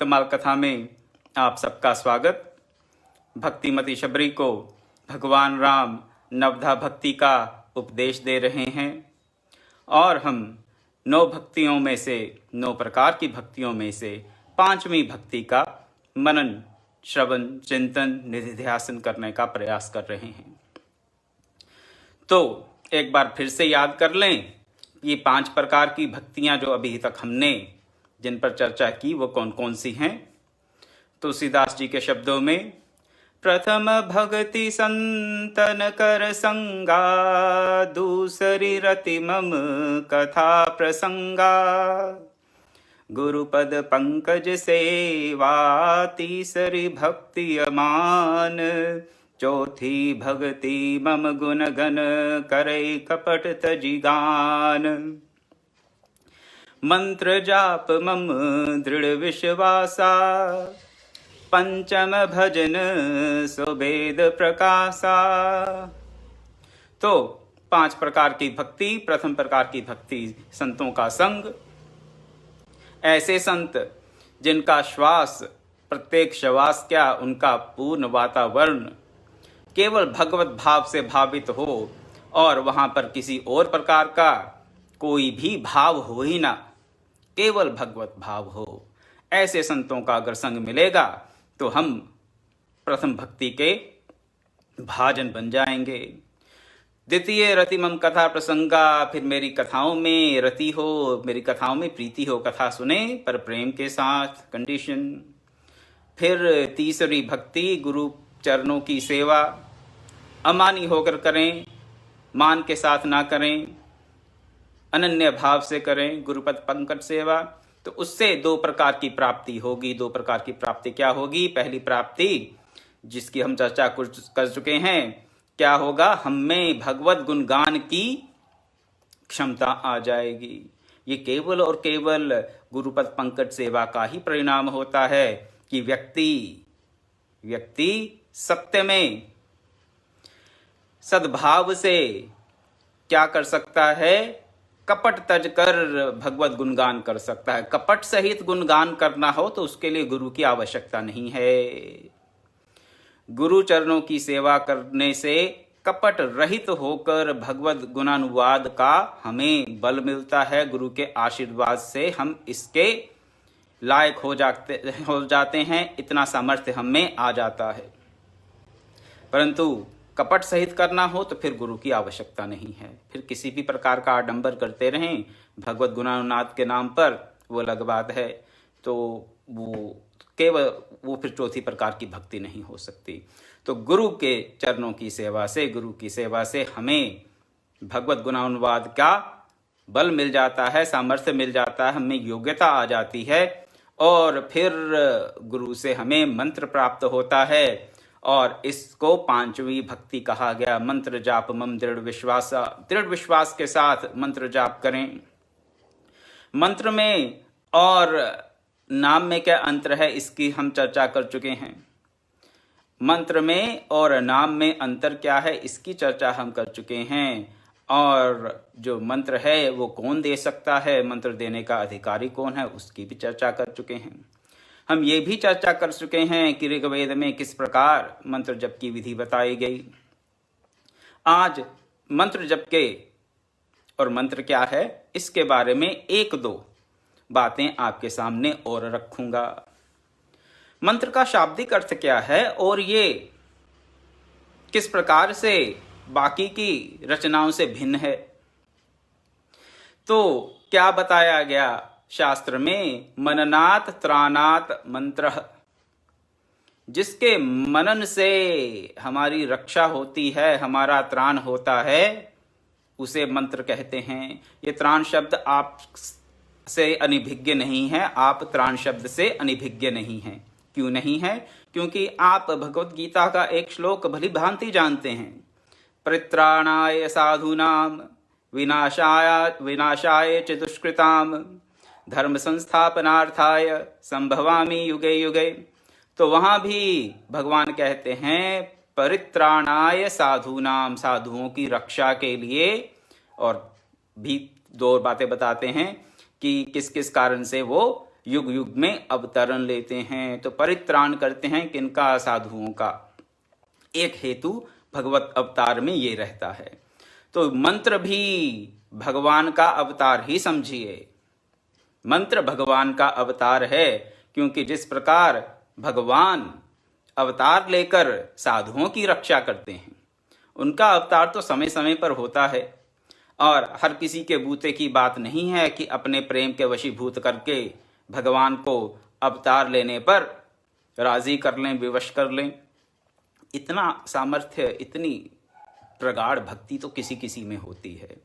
भक्तमाल कथा में आप सबका स्वागत। भक्तिमती शबरी को भगवान राम नवधा भक्ति का उपदेश दे रहे हैं और हम 9 भक्तियों में से 9 प्रकार की भक्तियों में से 5वीं भक्ति का मनन, श्रवण, चिंतन, निधिध्यासन करने का प्रयास कर रहे हैं। तो एक बार फिर से याद कर लें, ये 5 प्रकार की भक्तियां जो अभी तक हमने जिन पर चर्चा की वो कौन कौन सी हैं। तुलसीदास जी के शब्दों में, प्रथम भक्ति संतन कर संगा, दूसरी रति मम कथा प्रसंगा, गुरुपद पंकज सेवा, तीसरी भक्ति अमान, चौथी भक्ति मम गुण गण करे कपट तजि गान, मंत्र जाप मम दृढ़ विश्वासा, पंचम भजन सुभेद प्रकाशा। तो 5 प्रकार की भक्ति। प्रथम प्रकार की भक्ति संतों का संग, ऐसे संत जिनका श्वास, प्रत्येक श्वास क्या उनका पूर्ण वातावरण केवल भगवत भाव से भावित हो और वहां पर किसी और प्रकार का कोई भी भाव हो ही ना, केवल भगवत भाव हो। ऐसे संतों का अगर संग मिलेगा तो हम प्रथम भक्ति के भाजन बन जाएंगे। द्वितीय रति मम कथा प्रसंगा, फिर मेरी कथाओं में रति हो, मेरी कथाओं में प्रीति हो, कथा सुने पर प्रेम के साथ, कंडीशन। फिर तीसरी भक्ति गुरु चरणों की सेवा, अमानी होकर करें, मान के साथ ना करें, अनन्य भाव से करें गुरुपद पंकज सेवा। तो उससे 2 प्रकार की प्राप्ति होगी। 2 प्रकार की प्राप्ति क्या होगी? पहली प्राप्ति जिसकी हम चर्चा कर चुके हैं, क्या होगा? हम में भगवत गुणगान की क्षमता आ जाएगी। ये केवल और केवल गुरुपद पंकज सेवा का ही परिणाम होता है कि व्यक्ति सत्य में सद्भाव से क्या कर सकता है? कपट तज कर भगवत गुणगान कर सकता है। कपट सहित गुणगान करना हो तो उसके लिए गुरु की आवश्यकता नहीं है। गुरु चरणों की सेवा करने से कपट रहित होकर भगवत गुणानुवाद का हमें बल मिलता है। गुरु के आशीर्वाद से हम इसके लायक हो जाते हैं, इतना सामर्थ्य हम में आ जाता है। परंतु कपट सहित करना हो तो फिर गुरु की आवश्यकता नहीं है। फिर किसी भी प्रकार का आडंबर करते रहें भगवत गुणानुवाद के नाम पर, वो अलग बात है। तो वो फिर चौथी प्रकार की भक्ति नहीं हो सकती। तो गुरु के चरणों की सेवा से, गुरु की सेवा से हमें भगवत गुणानुवाद का बल मिल जाता है, सामर्थ्य मिल जाता है, हमें योग्यता आ जाती है और फिर गुरु से हमें मंत्र प्राप्त होता है और इसको 5वीं भक्ति कहा गया। मंत्र जाप मम दृढ़ विश्वास, दृढ़ विश्वास के साथ मंत्र जाप करें। मंत्र में और नाम में क्या अंतर है, इसकी हम चर्चा कर चुके हैं। मंत्र में और नाम में अंतर क्या है, इसकी चर्चा हम कर चुके हैं। और जो मंत्र है वो कौन दे सकता है, मंत्र देने का अधिकारी कौन है, उसकी भी चर्चा कर चुके हैं। हम ये भी चर्चा कर चुके हैं कि ऋग्वेद में किस प्रकार मंत्र जप की विधि बताई गई। आज मंत्र जप के और मंत्र क्या है इसके बारे में 1-2 बातें आपके सामने और रखूंगा। मंत्र का शाब्दिक अर्थ क्या है और ये किस प्रकार से बाकी की रचनाओं से भिन्न है। तो क्या बताया गया शास्त्र में? मननात् त्राणात् मंत्रः, जिसके मनन से हमारी रक्षा होती है, हमारा त्राण होता है, उसे मंत्र कहते हैं। ये त्राण शब्द आप से अनिभिज्ञ नहीं है, आप त्राण शब्द से अनिभिज्ञ नहीं हैं। क्यों नहीं है? क्योंकि आप भगवत गीता का एक श्लोक भली भांति जानते हैं। परित्राणाय साधूनाम विनाशाय च दुष्कृताम धर्म संस्थापनार्थाय संभवामि युगे युगे। तो वहां भी भगवान कहते हैं परित्राणाय साधूनाम, साधुओं की रक्षा के लिए। और भी 2 बातें बताते हैं कि किस किस कारण से वो युग युग में अवतरण लेते हैं। तो परित्राण करते हैं किनका? साधुओं का। एक हेतु भगवत अवतार में ये रहता है। तो मंत्र भी भगवान का अवतार ही समझिए। मंत्र भगवान का अवतार है, क्योंकि जिस प्रकार भगवान अवतार लेकर साधुओं की रक्षा करते हैं, उनका अवतार तो समय समय पर होता है, और हर किसी के बूते की बात नहीं है कि अपने प्रेम के वशीभूत करके भगवान को अवतार लेने पर राजी कर लें, विवश कर लें। इतना सामर्थ्य, इतनी प्रगाढ़ भक्ति तो किसी किसी में होती है।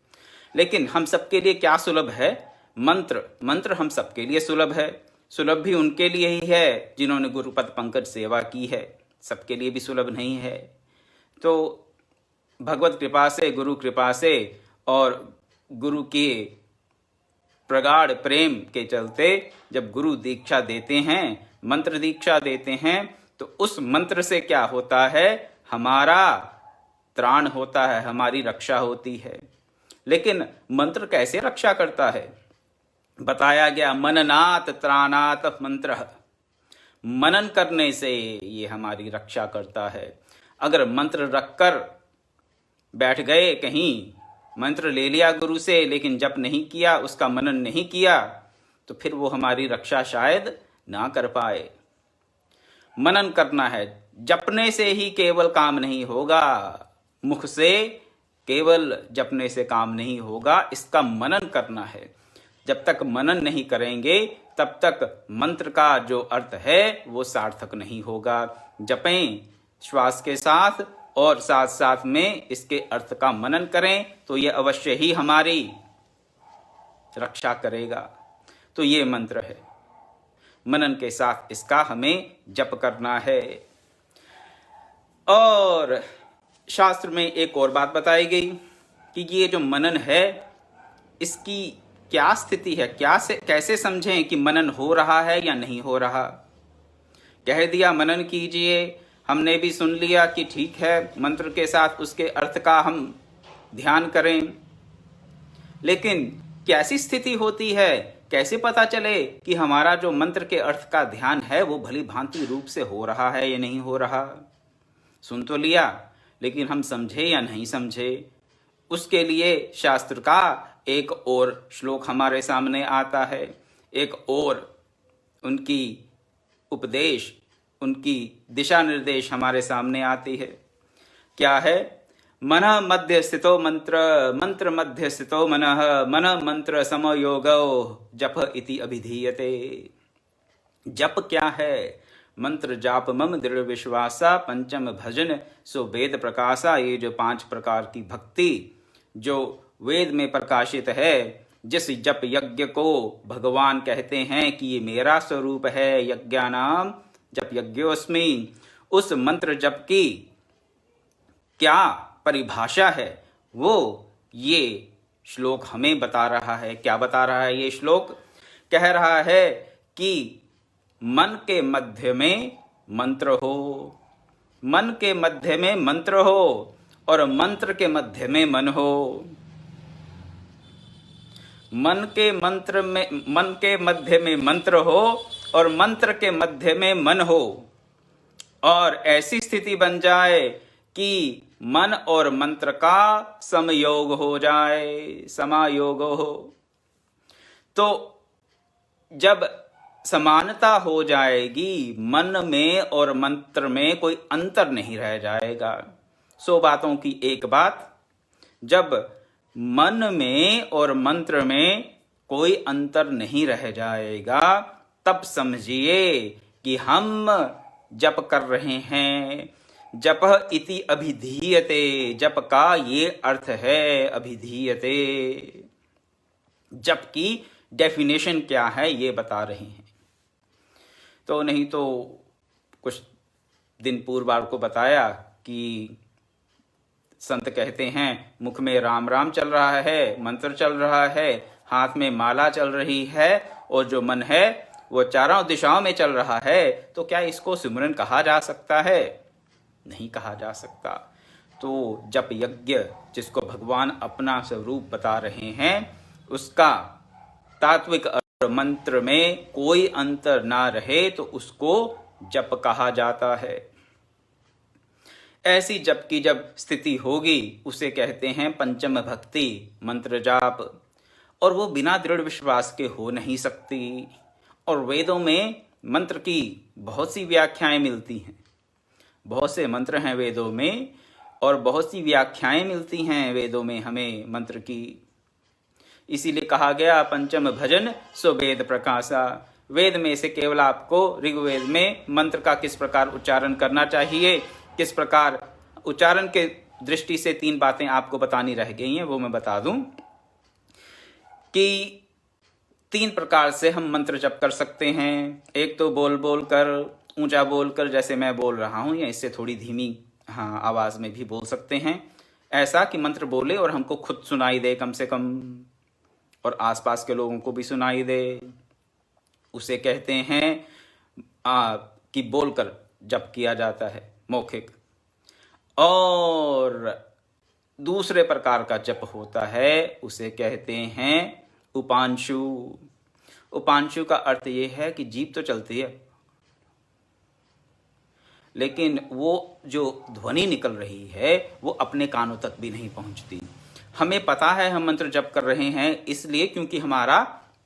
लेकिन हम सबके लिए क्या सुलभ है? मंत्र। मंत्र हम सबके लिए सुलभ है। सुलभ भी उनके लिए ही है जिन्होंने गुरुपद पंकज सेवा की है, सबके लिए भी सुलभ नहीं है। तो भगवत कृपा से, गुरु कृपा से और गुरु के प्रगाढ़ प्रेम के चलते जब गुरु दीक्षा देते हैं, मंत्र दीक्षा देते हैं, तो उस मंत्र से क्या होता है? हमारा त्राण होता है, हमारी रक्षा होती है। लेकिन मंत्र कैसे रक्षा करता है? बताया गया, मननात् त्राणात् मंत्र। मनन करने से ये हमारी रक्षा करता है। अगर मंत्र रखकर बैठ गए कहीं, मंत्र ले लिया गुरु से लेकिन जप नहीं किया, उसका मनन नहीं किया, तो फिर वो हमारी रक्षा शायद ना कर पाए। मनन करना है। जपने से ही केवल काम नहीं होगा, मुख से केवल जपने से काम नहीं होगा, इसका मनन करना है। जब तक मनन नहीं करेंगे तब तक मंत्र का जो अर्थ है वो सार्थक नहीं होगा। जपें श्वास के साथ और साथ साथ में इसके अर्थ का मनन करें तो ये अवश्य ही हमारी रक्षा करेगा। तो ये मंत्र है, मनन के साथ इसका हमें जप करना है। और शास्त्र में एक और बात बताई गई कि ये जो मनन है इसकी क्या स्थिति है, कैसे समझें कि मनन हो रहा है या नहीं हो रहा। कह दिया मनन कीजिए, हमने भी सुन लिया कि ठीक है, मंत्र के साथ उसके अर्थ का हम ध्यान करें, लेकिन कैसी स्थिति होती है, कैसे पता चले कि हमारा जो मंत्र के अर्थ का ध्यान है वो भली भांति रूप से हो रहा है या नहीं हो रहा। सुन तो लिया लेकिन हम समझे या नहीं समझे, उसके लिए शास्त्र का एक और श्लोक हमारे सामने आता है, एक और उनकी उपदेश, उनकी दिशा निर्देश हमारे सामने आती है। क्या है? मन मध्य स्थितो मंत्र, मंत्र मध्य स्थितो मनः, मन मंत्र समयोगो जप इति अभिधीयते। जप क्या है? मंत्र जाप मम दृढ़ विश्वासा, पंचम भजन सो वेद प्रकाशा। ये जो 5 प्रकार की भक्ति जो वेद में प्रकाशित है, जिस जप यज्ञ को भगवान कहते हैं कि ये मेरा स्वरूप है, यज्ञानाम जप यज्ञोस्मि, उस मंत्र जप की क्या परिभाषा है वो ये श्लोक हमें बता रहा है। क्या बता रहा है ये श्लोक? कह रहा है कि मन के मध्य में मंत्र हो, मन के मध्य में मंत्र हो और मंत्र के मध्य में मन हो। मन के मध्य में मंत्र हो और मंत्र के मध्य में मन हो, और ऐसी स्थिति बन जाए कि मन और मंत्र का समयोग हो जाए, समायोग हो। तो जब समानता हो जाएगी, मन में और मंत्र में कोई अंतर नहीं रह जाएगा। 100 बातों की एक बात, जब मन में और मंत्र में कोई अंतर नहीं रह जाएगा तब समझिए कि हम जप कर रहे हैं। जप इति अभिधीयते, जप का ये अर्थ है अभिधीयते। जप की डेफिनेशन क्या है ये बता रहे हैं। तो नहीं तो कुछ दिन पूर्व आपको बताया कि संत कहते हैं मुख में राम राम चल रहा है, मंत्र चल रहा है, हाथ में माला चल रही है, और जो मन है वो चारों दिशाओं में चल रहा है। तो क्या इसको सिमरन कहा जा सकता है? नहीं कहा जा सकता। तो जप यज्ञ जिसको भगवान अपना स्वरूप बता रहे हैं, उसका तात्विक मंत्र में कोई अंतर ना रहे तो उसको जप कहा जाता है। ऐसी जप की जब स्थिति होगी उसे कहते हैं पंचम भक्ति मंत्र जाप, और वो बिना दृढ़ विश्वास के हो नहीं सकती। और वेदों में मंत्र की बहुत सी व्याख्याएं मिलती हैं, बहुत से मंत्र हैं वेदों में और बहुत सी व्याख्याएं मिलती हैं वेदों में हमें मंत्र की। इसीलिए कहा गया पंचम भजन सो वेद प्रकाशा। वेद में से केवल आपको ऋग्वेद में मंत्र का किस प्रकार उच्चारण करना चाहिए, किस प्रकार उच्चारण के दृष्टि से 3 बातें आपको बतानी रह गई हैं, वो मैं बता दूं कि 3 प्रकार से हम मंत्र जप कर सकते हैं। एक तो बोल बोल कर, ऊंचा बोल कर जैसे मैं बोल रहा हूं, या इससे थोड़ी धीमी आवाज में भी बोल सकते हैं। ऐसा कि मंत्र बोले और हमको खुद सुनाई दे कम से कम, और आसपास के लोगों को भी सुनाई दे। उसे कहते हैं कि बोलकर जप किया जाता है, मौखिक। और दूसरे प्रकार का जप होता है, उसे कहते हैं उपांशु। उपांशु का अर्थ ये है कि जीभ तो चलती है, लेकिन वो जो ध्वनि निकल रही है वो अपने कानों तक भी नहीं पहुंचती। हमें पता है हम मंत्र जप कर रहे हैं इसलिए क्योंकि हमारा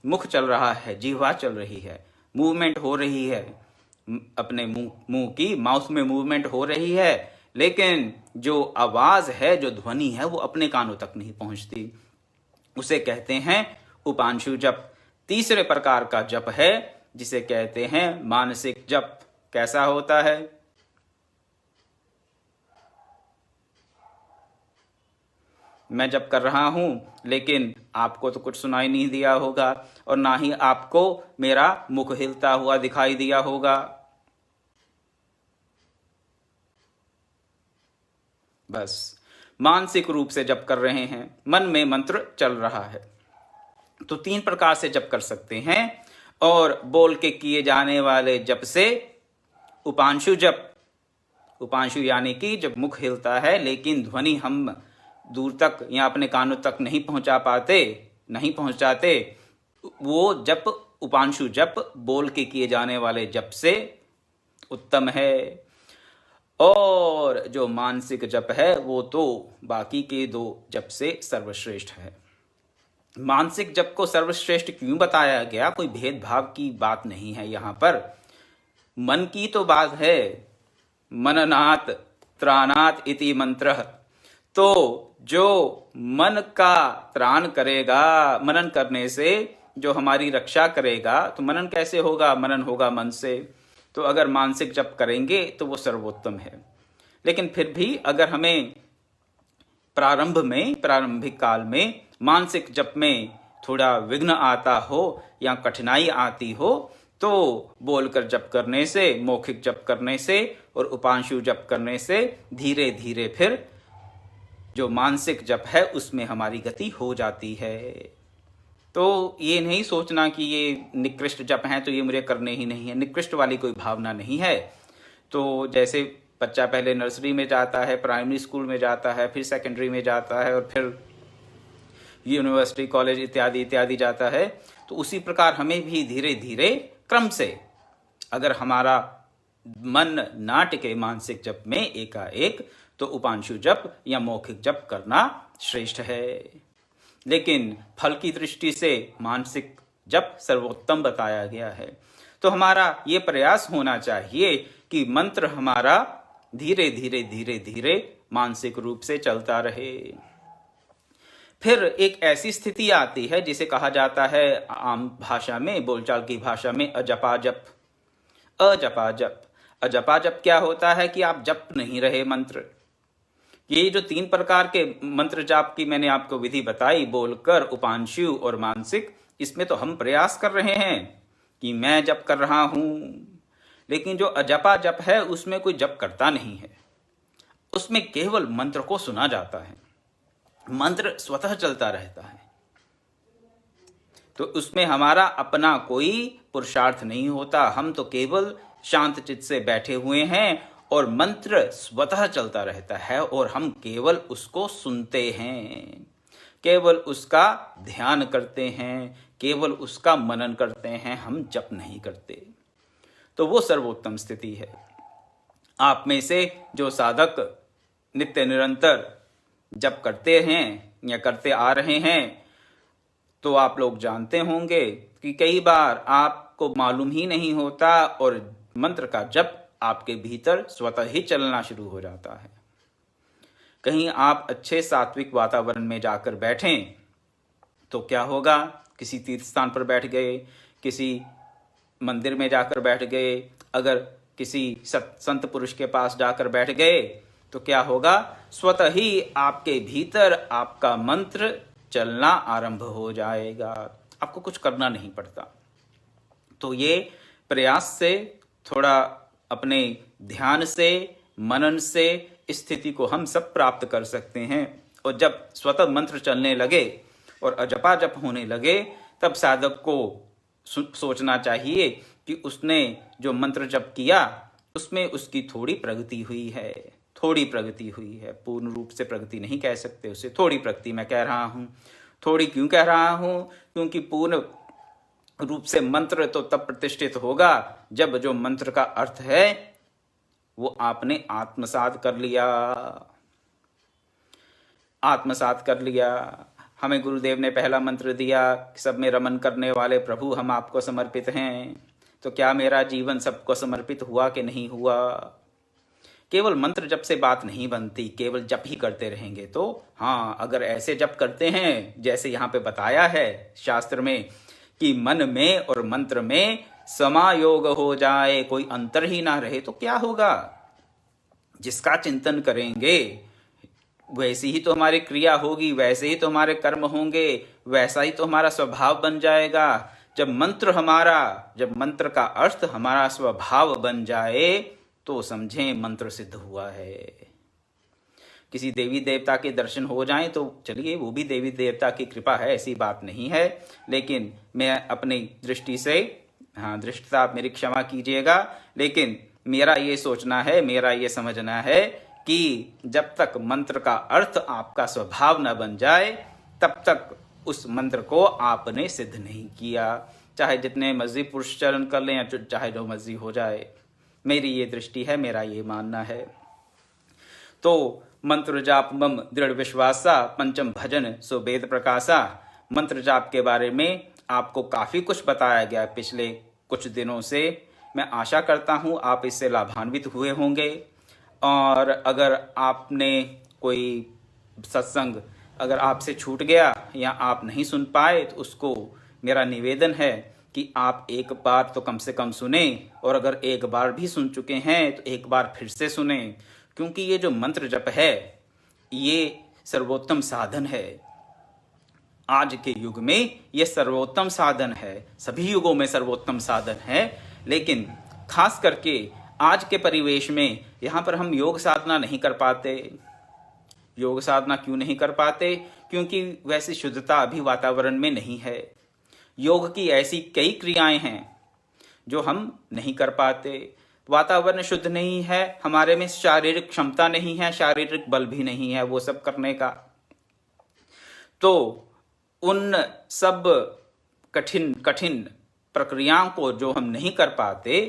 मुख चल रहा है, जिह्वा चल रही है, मूवमेंट हो रही है, अपने मुंह की माउथ में मूवमेंट हो रही है, लेकिन जो आवाज है, जो ध्वनि है, वो अपने कानों तक नहीं पहुंचती। उसे कहते हैं उपांशु जप। तीसरे प्रकार का जप है जिसे कहते हैं मानसिक जप। कैसा होता है? मैं जप कर रहा हूं लेकिन आपको तो कुछ सुनाई नहीं दिया होगा और ना ही आपको मेरा मुख हिलता हुआ दिखाई दिया होगा। बस मानसिक रूप से जप कर रहे हैं, मन में मंत्र चल रहा है। तो 3 प्रकार से जप कर सकते हैं। और बोल के किए जाने वाले जप से उपांशु जप, उपांशु यानी कि जब मुख हिलता है लेकिन ध्वनि हम दूर तक या अपने कानों तक नहीं पहुंचाते, वो जप उपांशु जप बोल के किए जाने वाले जप से उत्तम है। और जो मानसिक जप है वो तो बाकी के 2 जप से सर्वश्रेष्ठ है। मानसिक जप को सर्वश्रेष्ठ क्यों बताया गया? कोई भेदभाव की बात नहीं है यहाँ पर, मन की तो बात है। मननात् त्राणात् इति मंत्र। तो जो मन का त्राण करेगा, मनन करने से जो हमारी रक्षा करेगा, तो मनन कैसे होगा? मनन होगा मन से। तो अगर मानसिक जप करेंगे तो वो सर्वोत्तम है। लेकिन फिर भी अगर हमें प्रारंभिक काल में मानसिक जप में थोड़ा विघ्न आता हो या कठिनाई आती हो, तो बोलकर जप करने से, मौखिक जप करने से और उपांशु जप करने से धीरे धीरे फिर जो मानसिक जप है उसमें हमारी गति हो जाती है। तो ये नहीं सोचना कि ये निकृष्ट जप हैं तो ये मुझे करने ही नहीं है, निकृष्ट वाली कोई भावना नहीं है। तो जैसे बच्चा पहले नर्सरी में जाता है, प्राइमरी स्कूल में जाता है, फिर सेकेंडरी में जाता है और फिर यूनिवर्सिटी, कॉलेज इत्यादि इत्यादि जाता है, तो उसी प्रकार हमें भी धीरे धीरे क्रम से अगर हमारा मन ना टिके मानसिक जप में एकाएक, तो उपांशु जप या मौखिक जप करना श्रेष्ठ है। लेकिन फल की दृष्टि से मानसिक जप सर्वोत्तम बताया गया है। तो हमारा ये प्रयास होना चाहिए कि मंत्र हमारा धीरे धीरे मानसिक रूप से चलता रहे। फिर एक ऐसी स्थिति आती है जिसे कहा जाता है आम भाषा में, बोलचाल की भाषा में, अजपा जप। अजपा जप, अजपा जप क्या होता है कि आप जप नहीं रहे मंत्र। ये जो 3 प्रकार के मंत्र जाप की मैंने आपको विधि बताई, बोलकर, उपांशु और मानसिक, इसमें तो हम प्रयास कर रहे हैं कि मैं जप कर रहा हूं, लेकिन जो अजपा जप है उसमें कोई जप करता नहीं है, उसमें केवल मंत्र को सुना जाता है, मंत्र स्वतः चलता रहता है। तो उसमें हमारा अपना कोई पुरुषार्थ नहीं होता, हम तो केवल शांत चित्त से बैठे हुए हैं और मंत्र स्वतः चलता रहता है और हम केवल उसको सुनते हैं। केवल उसका ध्यान करते हैं, केवल उसका मनन करते हैं, हम जप नहीं करते। तो वो सर्वोत्तम स्थिति है। आप में से जो साधक नित्य निरंतर जप करते हैं या करते आ रहे हैं, तो आप लोग जानते होंगे कि कई बार आपको मालूम ही नहीं होता और मंत्र का जप आपके भीतर स्वतः ही चलना शुरू हो जाता है। कहीं आप अच्छे सात्विक वातावरण में जाकर बैठें तो क्या होगा, किसी तीर्थ स्थान पर बैठ गए, किसी मंदिर में जाकर बैठ गए, अगर किसी संत पुरुष के पास जाकर बैठ गए तो क्या होगा, स्वतः ही आपके भीतर आपका मंत्र चलना आरंभ हो जाएगा, आपको कुछ करना नहीं पड़ता। तो ये प्रयास से, थोड़ा अपने ध्यान से, मनन से स्थिति को हम सब प्राप्त कर सकते हैं। और जब स्वतः मंत्र चलने लगे और अजपाजप होने लगे, तब साधक को सोचना चाहिए कि उसने जो मंत्र जप किया उसमें उसकी थोड़ी प्रगति हुई है, थोड़ी प्रगति हुई है। पूर्ण रूप से प्रगति नहीं कह सकते उसे, थोड़ी प्रगति मैं कह रहा हूँ। थोड़ी क्यों कह रहा हूँ, क्योंकि पूर्ण रूप से मंत्र तो तब प्रतिष्ठित होगा जब जो मंत्र का अर्थ है वो आपने आत्मसात कर लिया, आत्मसात कर लिया। हमें गुरुदेव ने पहला मंत्र दिया, सब में रमन करने वाले प्रभु हम आपको समर्पित हैं। तो क्या मेरा जीवन सबको समर्पित हुआ कि नहीं हुआ? केवल मंत्र जप से बात नहीं बनती, केवल जप ही करते रहेंगे तो हाँ, अगर ऐसे जप करते हैं जैसे यहाँ पे बताया है शास्त्र में कि मन में और मंत्र में समायोग हो जाए, कोई अंतर ही ना रहे, तो क्या होगा? जिसका चिंतन करेंगे वैसी ही तो हमारी क्रिया होगी, वैसे ही तो हमारे कर्म होंगे, वैसा ही तो हमारा स्वभाव बन जाएगा। जब मंत्र का अर्थ हमारा स्वभाव बन जाए तो समझें मंत्र सिद्ध हुआ है। किसी देवी देवता के दर्शन हो जाएं तो चलिए, वो भी देवी देवता की कृपा है, ऐसी बात नहीं है। लेकिन मैं अपनी दृष्टि से, हाँ दृष्टता आप मेरी क्षमा कीजिएगा, लेकिन मेरा ये सोचना है, मेरा ये समझना है कि जब तक मंत्र का अर्थ आपका स्वभाव न बन जाए तब तक उस मंत्र को आपने सिद्ध नहीं किया। चाहे जितने मर्जी पुरुष चरण कर लें या चाहे जो मर्जी हो जाए, मेरी ये दृष्टि है, मेरा ये मानना है। तो मंत्र जाप मम दृढ़ विश्वासा, पंचम भजन सो वेद प्रकाशा। मंत्र जाप के बारे में आपको काफ़ी कुछ बताया गया पिछले कुछ दिनों से। मैं आशा करता हूँ आप इससे लाभान्वित हुए होंगे। और अगर आपने कोई सत्संग अगर आपसे छूट गया या आप नहीं सुन पाए तो उसको मेरा निवेदन है कि आप एक बार तो कम से कम सुने, और अगर एक बार भी सुन चुके हैं तो एक बार फिर से सुने, क्योंकि ये जो मंत्र जप है ये सर्वोत्तम साधन है। आज के युग में ये सर्वोत्तम साधन है, सभी युगों में सर्वोत्तम साधन है, लेकिन खास करके आज के परिवेश में यहाँ पर हम योग साधना नहीं कर पाते। योग साधना क्यों नहीं कर पाते? क्योंकि वैसी शुद्धता अभी वातावरण में नहीं है। योग की ऐसी कई क्रियाएं हैं जो हम नहीं कर पाते। वातावरण शुद्ध नहीं है, हमारे में शारीरिक क्षमता नहीं है, शारीरिक बल भी नहीं है वो सब करने का। तो उन सब कठिन कठिन प्रक्रियाओं को जो हम नहीं कर पाते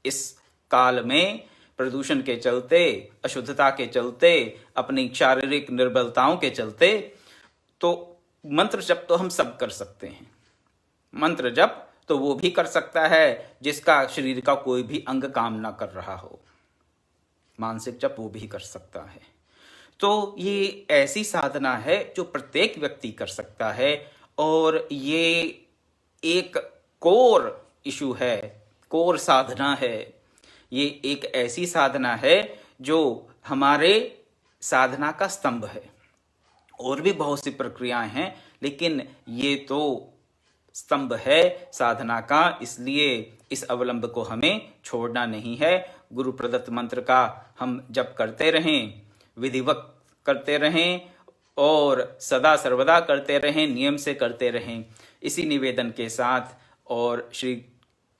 इस काल में, प्रदूषण के चलते, अशुद्धता के चलते, अपनी शारीरिक निर्बलताओं के चलते, तो मंत्र जप तो हम सब कर सकते हैं। मंत्र जप तो वो भी कर सकता है जिसका शरीर का कोई भी अंग काम ना कर रहा हो। मानसिक जप वो भी कर सकता है। तो ये ऐसी साधना है जो प्रत्येक व्यक्ति कर सकता है, और ये एक कोर इशू है, कोर साधना है। ये एक ऐसी साधना है जो हमारे साधना का स्तंभ है। और भी बहुत सी प्रक्रियाएं हैं, लेकिन ये तो स्तंभ है साधना का, इसलिए इस अवलंब को हमें छोड़ना नहीं है। गुरु प्रदत्त मंत्र का हम जप करते रहें, विधिवत करते रहें और सदा सर्वदा करते रहें, नियम से करते रहें, इसी निवेदन के साथ और श्री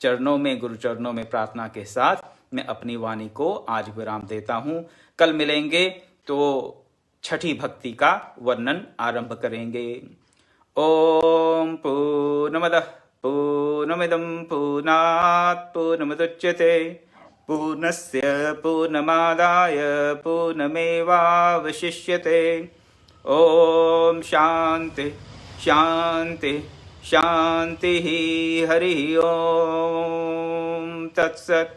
चरणों में, गुरु चरणों में प्रार्थना के साथ मैं अपनी वाणी को आज विराम देता हूँ। कल मिलेंगे तो छठी भक्ति का वर्णन आरंभ करेंगे। ओम पूर्णमदः पूर्णमिदं पूर्णात् पूर्णमुदच्यते पूर्णस्य पूर्णमादाय पूर्णमेवावशिष्यते। ओम शांति शांति शांति। हरि ओम तत्सत्।